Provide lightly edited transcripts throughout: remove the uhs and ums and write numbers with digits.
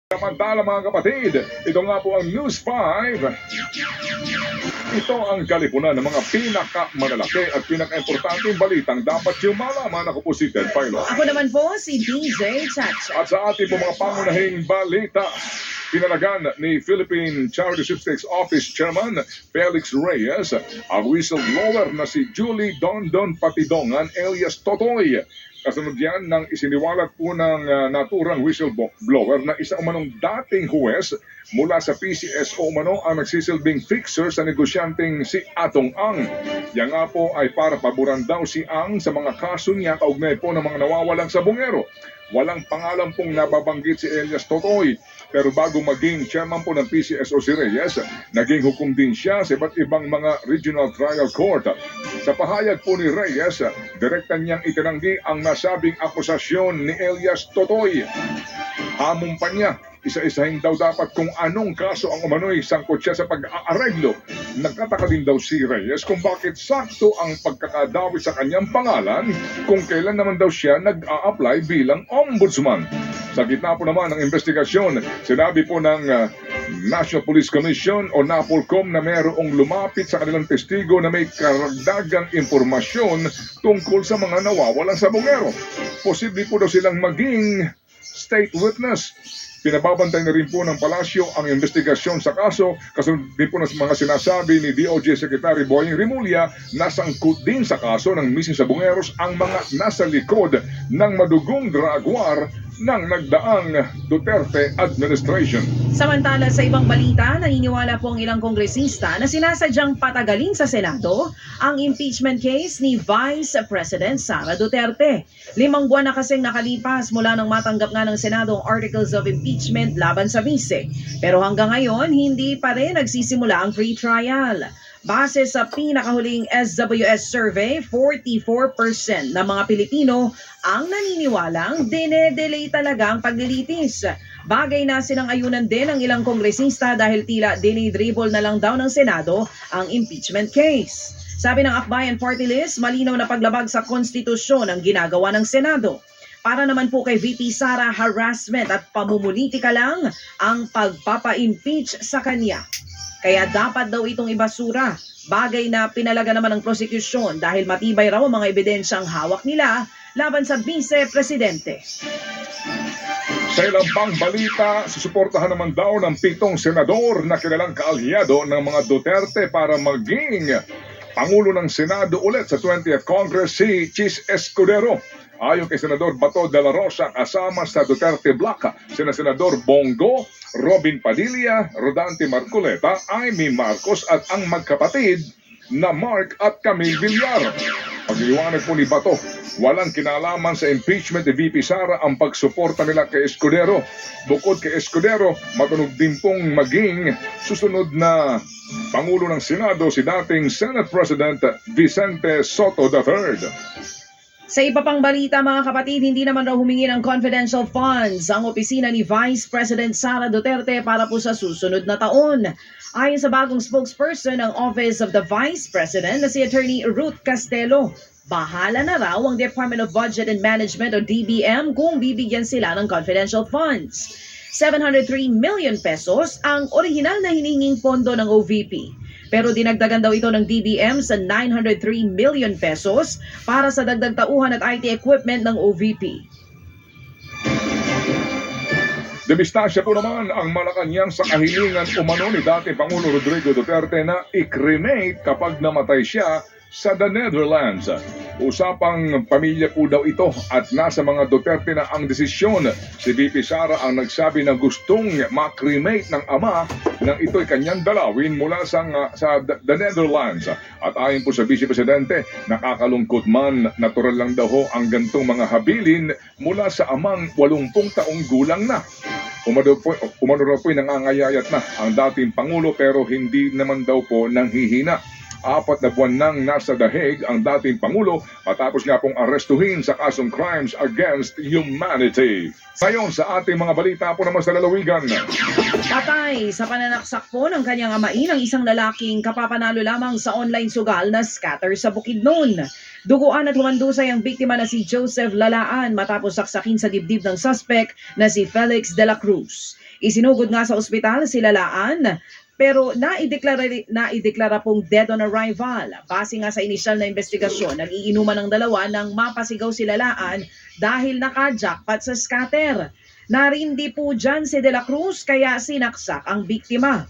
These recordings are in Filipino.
Samantala mga kapatid, ito nga po ang News 5. Ito ang kalipunan ng mga pinakamalalaki at pinaka-importanteng balitang dapat yung malaman. Ako po si Ted Pailo. Ako naman po si DJ Chacha. At sa ating po mga pangunahing balita, pinalagan ni Philippine Charity Sweepstakes Office Chairman Felix Reyes ang whistleblower na si Julie Dondon Patidongan alias Totoy. Kasunod yan ng isiniwalat po ng naturang whistleblower na isa umanong dating huwes mula sa PCSO umano ang nagsisilbing fixer sa negosyanteng si Atong Ang. Yan nga po ay para paboran daw si Ang sa mga kaso niya kaugnay po ng mga nawawalang sabongero. Walang pangalan pong nababanggit si Elias Totoy. Pero bago maging chairman po ng PCSO si Reyes, naging hukom din siya sa iba't ibang mga regional trial court. Sa pahayag po ni Reyes, direkta niyang itinanggi ang nasabing akusasyon ni Elias Totoy. Hamon pa niya, isa-isahin daw dapat kung anong kaso ang umano'y sangkot siya sa pag-aareglo. Nagtataka din daw si Reyes kung bakit sakto ang pagkakadawi sa kanyang pangalan kung kailan naman daw siya nag-a-apply bilang ombudsman. Sa gitna po naman ng investigasyon, sinabi po ng National Police Commission o NAPOLCOM na mayroong lumapit sa kanilang testigo na may karagdagang impormasyon tungkol sa mga nawawalang sabongero. Posible po daw silang maging state witness. Pinababantay na rin po ng palasyo ang investigasyon sa kaso, kasunod din po ng mga sinasabi ni DOJ Secretary Boying Rimulya na sangkot din sa kaso ng missing sabongeros ang mga nasa likod ng madugong drug war ng nagdaang Duterte administration. Samantala sa ibang balita, naniniwala po ang ilang kongresista na sinasadyang patagalin sa Senado ang impeachment case ni Vice President Sara Duterte. 5 buwan na kasing nakalipas mula nang matanggap nga ng Senado ang articles of impeachment laban sa vice. Pero hanggang ngayon, hindi pa rin nagsisimula ang pre-trial. Base sa pinakahuling SWS survey, 44% ng mga Pilipino ang naniniwalang dine-delay talaga ang paglilitis. Bagay na sinang-ayunan din ng ilang kongresista dahil tila dinidribble na lang daw ng Senado ang impeachment case. Sabi ng Akbayan Party List, malinaw na paglabag sa konstitusyon ang ginagawa ng Senado. Para naman po kay VP Sara, harassment at pamumulitika lang ang pagpapa-impeach sa kanya. Kaya dapat daw itong ibasura. Bagay na pinalaga naman ng prosekusyon dahil matibay raw ang mga ebidensyang hawak nila laban sa vice-presidente. Sa ilang pang balita, susuportahan naman daw ng 7 senador na kilalang kaalyado ng mga Duterte para maging Pangulo ng Senado ulit sa 20th Congress si Chis Escudero. Ayon kay Senador Bato de la Rosa, kasama sa Duterte Bloc, sina Senador Bongo, Robin Padilla, Rodante Marcoleta, Amy Marcos at ang magkapatid na Mark at Camille Villar. Pagliwanag po ni Bato, walang kinalaman sa impeachment ni VP Sara ang pagsuporta nila kay Escudero. Bukod kay Escudero, matunog din pong maging susunod na Pangulo ng Senado si dating Senate President Vicente Soto III. Sa iba pang balita mga kapatid, hindi naman raw humingi ng confidential funds ang opisina ni Vice President Sara Duterte para po sa susunod na taon. Ayon sa bagong spokesperson ng Office of the Vice President na si Attorney Ruth Castelo, bahala na raw ang Department of Budget and Management o DBM kung bibigyan sila ng confidential funds. 703 million pesos ang orihinal na hinihinging pondo ng OVP. Pero dinagdagan daw ito ng DBM sa 903 million pesos para sa dagdag tauhan at IT equipment ng OVP. Demistasya po naman ang Malacanang sa kahilingan umano ni dating Pangulo Rodrigo Duterte na i-cremate kapag namatay siya sa the Netherlands. Usapang pamilya po daw ito at nasa mga Duterte na ang desisyon. Si VP Sara ang nagsabi na gustong ma-cremate ng ama nang ito'y kanyang dalawin mula sa the Netherlands. At ayon po sa Vice Presidente, nakakalungkot man, natural lang daw ho ang gantong mga habilin mula sa amang 80 taong gulang na. Umano raw po'y nangangayayat na ang dating Pangulo pero hindi naman daw po nanghihina. 4 na buwan nang nasa The Hague ang dating Pangulo matapos nga pong arestuhin sa kasong crimes against humanity. Ngayon sa ating mga balita po naman sa lalawigan. Patay sa pananaksak po ng kanyang amain ang isang lalaking kapapanalo lamang sa online sugal na scatter sa Bukidnon. Duguan at humandusay ang biktima na si Joseph Lalaan matapos saksakin sa dibdib ng suspect na si Felix de la Cruz. Isinugod nga sa ospital si Lalaan pero naideklara pong dead on arrival. Base nga sa inisyal na investigasyon, nag-iinuman ng dalawa nang mapasigaw si Lalaan dahil naka-jackpot sa scatter. Narindi po dyan si De La Cruz kaya sinaksak ang biktima.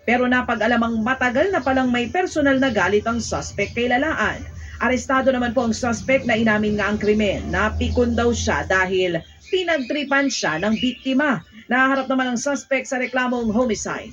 Pero napag-alamang matagal na palang may personal na galit ang suspect kay Lalaan. Arestado naman po ang suspect na inamin nga ang krimen. Napikon daw siya dahil pinagtripan siya ng biktima. Naharap naman ang suspect sa reklamong homicide.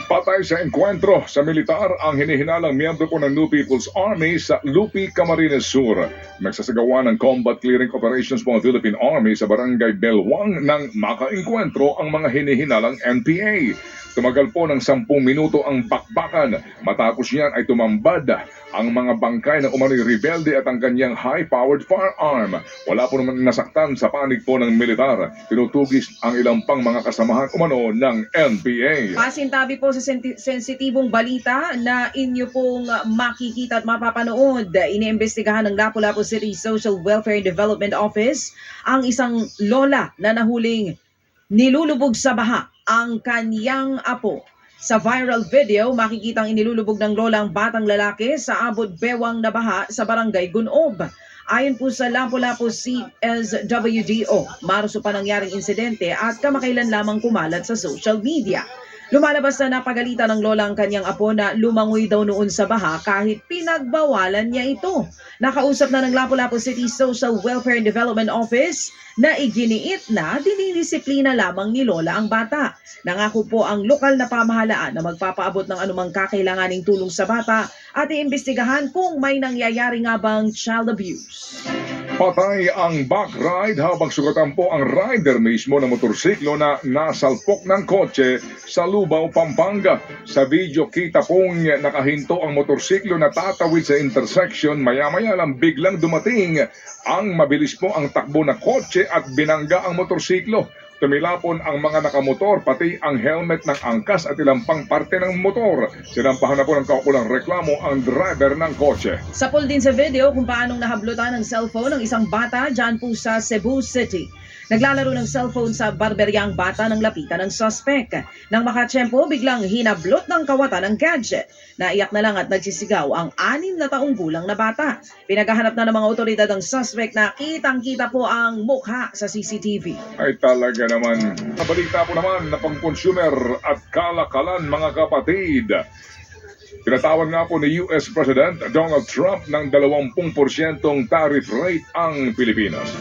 Patay sa enkwentro sa militar ang hinihinalang miyembro po ng New People's Army sa Lupi, Camarines Sur. Nagsasagawa ng combat clearing operations po ang Philippine Army sa barangay Belwang nang makaengkwentro ang mga hinihinalang NPA. Tumagal po ng 10 minuto ang bakbakan. Matapos yan ay tumambad ang mga bangkay ng umano'y rebelde at ang kanyang high-powered firearm. Wala po naman nasaktan sa panig po ng militar. Tinutugis ang ilang pang mga kasamahan umano ng NPA. Pasintabi po sa sensitibong balita na inyo pong makikita at mapapanood. Iniimbestigahan ng Lapu-Lapu City Social Welfare and Development Office ang isang lola na nahuling nilulubog sa baha ang kanyang apo. Sa viral video, makikitang inilulubog ng lola ang batang lalaki sa abot bewang na baha sa barangay Gunob. Ayon po sa Lapu-Lapu CSWDO, maruso pa nangyaring insidente at kamakailan lamang kumalat sa social media. Lumalabas na napagalitan ng lola ang kanyang apo na lumangoy daw noon sa baha kahit pinagbawalan niya ito. Nakausap na ng Lapu-Lapu City Social Welfare and Development Office na iginiit na dinidisiplina lamang ni lola ang bata. Nangako po ang lokal na pamahalaan na magpapaabot ng anumang kakailanganing tulong sa bata at iimbestigahan kung may nangyayari nga bang child abuse. Patay ang backride habang sugatan po ang rider mismo ng motorsiklo na nasalpok ng kotse sa Lubao, Pampanga. Sa video kita pong nakahinto ang motorsiklo na tatawid sa intersection. Maya-maya lang biglang dumating ang mabilis po ang takbo na kotse at binangga ang motorsiklo. Tumilapon ang mga nakamotor, pati ang helmet ng angkas at ilang pang parte ng motor. Sinampahan na po ng kaukulang reklamo ang driver ng kotse. Sapol din sa video kung paanong nahablutan ng cellphone ng isang bata dyan po sa Cebu City. Naglalaro ng cellphone sa barberya ang bata ng lapitan ng suspect. Nang makatsyempo, biglang hinablot ng kawatan ng gadget. Naiyak na lang at nagsisigaw ang 6 na taong gulang na bata. Pinaghahanap na ng mga otoridad ang suspect na kitang-kita po ang mukha sa CCTV. Ay talaga naman. Nabalita po naman na pang-consumer at kalakalan mga kapatid. Tinatawag nga po ni US President Donald Trump ng 20% tariff rate ang Pilipinas.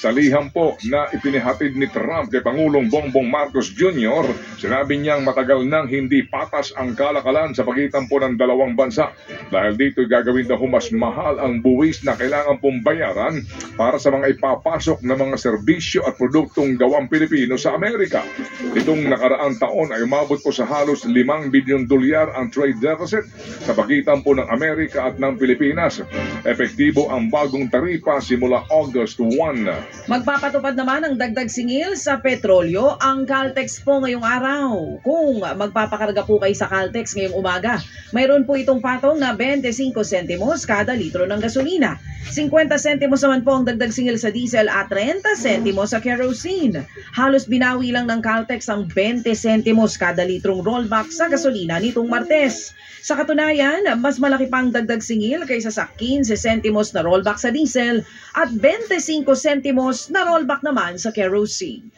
Sa liham po na ipinihatid ni Trump kay Pangulong Bongbong Marcos Jr., sinabi niyang matagal nang hindi patas ang kalakalan sa pagitan po ng dalawang bansa. Dahil dito gagawin na mas mahal ang buwis na kailangan pong bayaran para sa mga ipapasok na mga serbisyo at produktong gawang Pilipino sa Amerika. Itong nakaraang taon ay umabot po sa halos $5 bilyon ang trade deficit sa pagitan po ng Amerika at ng Pilipinas. Epektibo ang bagong taripa simula August 1. Magpapatupad naman ang dagdag singil sa petrolyo ang Caltex po ngayong araw. Kung magpapakarga po kayo sa Caltex ngayong umaga, mayroon po itong patong na 25 sentimos kada litro ng gasolina. 50 sentimos naman po ang dagdag singil sa diesel at 30 sentimos sa kerosene. Halos binawi lang ng Caltex ang 20 sentimos kada litrong rollback sa gasolina nitong Martes. Sa katunayan, mas malaki pang dagdag singil kaysa sa 15 sentimos na rollback sa diesel at 25 sentimos na rollback naman sa kerosene.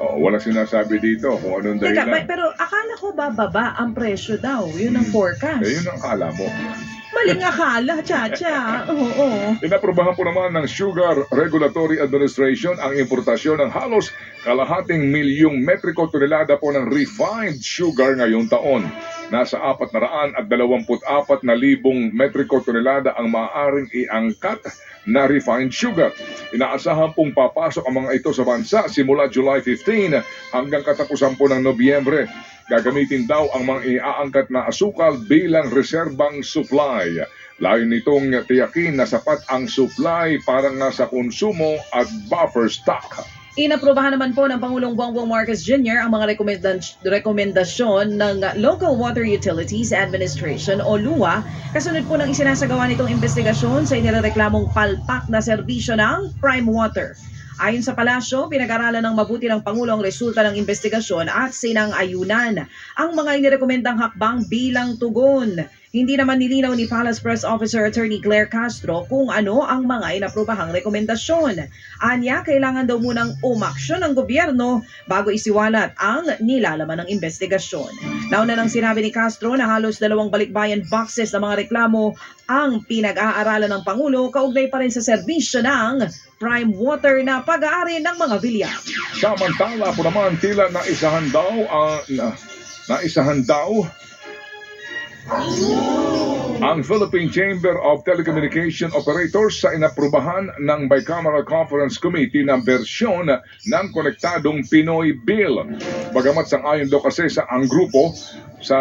Oh, wala sinasabi dito kung anong dahilan. Teka, pero akala ko bababa ang presyo daw. Yun ang forecast. Yun ang akala mo. Maling akala, Chacha. Oo. Inaprobahan po naman ng Sugar Regulatory Administration ang importasyon ng halos kalahating milyong metriko tonelada po ng refined sugar ngayong taon. Nasa 424,000 metriko tonelada ang maaaring iangkat na refined sugar. Inaasahan pong papasok ang mga ito sa bansa simula July 15 hanggang katapusan po ng Nobyembre. Gagamitin daw ang mga iaangkat na asukal bilang reserbang supply. Layo nitong tiyakin na sapat ang supply para nga sa konsumo at buffer stock. Inaprubahan naman po ng Pangulong Bongbong Marcos Jr. ang mga rekomendasyon ng Local Water Utilities Administration o LUA kasunod po ng isinasagawa nitong investigasyon sa inireklamong palpak na serbisyo ng Prime Water. Ayon sa palasyo, pinag-aralan ng mabuti ng Pangulo ang resulta ng investigasyon at sinang-ayunan ang mga inirekomendang hakbang bilang tugon. Hindi naman nilinaw ni Palace Press Officer Attorney Claire Castro kung ano ang mga inaprubahang rekomendasyon. Anya, kailangan daw munang umaksyon ng gobyerno bago isiwalat ang nilalaman ng investigasyon. Nauna nang sinabi ni Castro na halos 2 balikbayan boxes ng mga reklamo ang pinag-aaralan ng Pangulo kaugnay pa rin sa serbisyo ng Prime Water na pag-aari ng mga bilyar. Samantala po naman tila naisahan daw ang Philippine Chamber of Telecommunication Operators sa inaprubahan ng Bicameral Conference Committee na bersyon ng Konektadong Pinoy Bill. Bagamat sang-ayon daw kasi sa ang grupo sa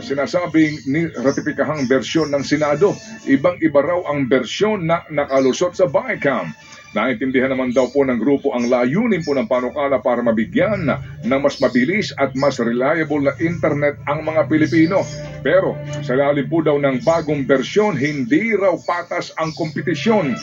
sinasabing ratipikahang bersyon ng Senado, ibang-iba raw ang bersyon na nakalusot sa BICAM. Naintindihan naman daw po ng grupo ang layunin po ng panukala para mabigyan ng mas mabilis at mas reliable na internet ang mga Pilipino. Pero sa lalim po daw ng bagong bersyon, hindi raw patas ang kompetisyon.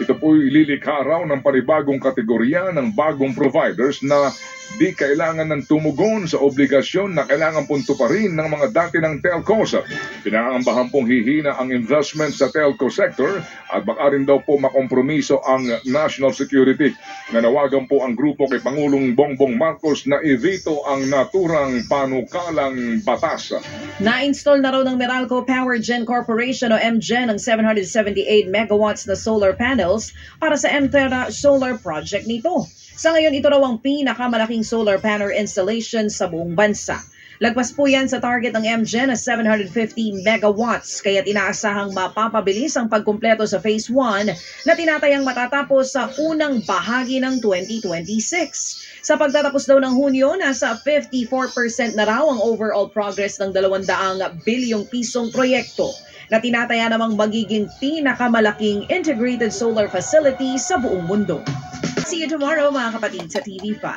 Ito po ililikha raw ng panibagong kategorya ng bagong providers na di kailangan ng tumugon sa obligasyon na kailangan punto pa rin ng mga dati ng telcos. Pinakambahan pong hihina ang investment sa telco sector at baka rin daw po makompromiso ang national security. Nanawagan po ang grupo kay Pangulong Bongbong Marcos na i-veto ang naturang panukalang batas. Na-install na raw ng Meralco Power Gen Corporation o MGen ang 778 megawatts na solar panels para sa MTERA solar project nito. Sa ngayon, ito raw ang pinakamalaking solar panel installation sa buong bansa. Lagpas po yan sa target ng MGen na 750 megawatts, kaya inaasahang mapapabilis ang pagkumpleto sa Phase 1 na tinatayang matatapos sa unang bahagi ng 2026. Sa pagtatapos daw ng Hunyo, nasa 54% na raw ang overall progress ng 200 bilyong pisong proyekto na tinataya namang magiging pinakamalaking integrated solar facility sa buong mundo. See you tomorrow mga kapatid sa TV5.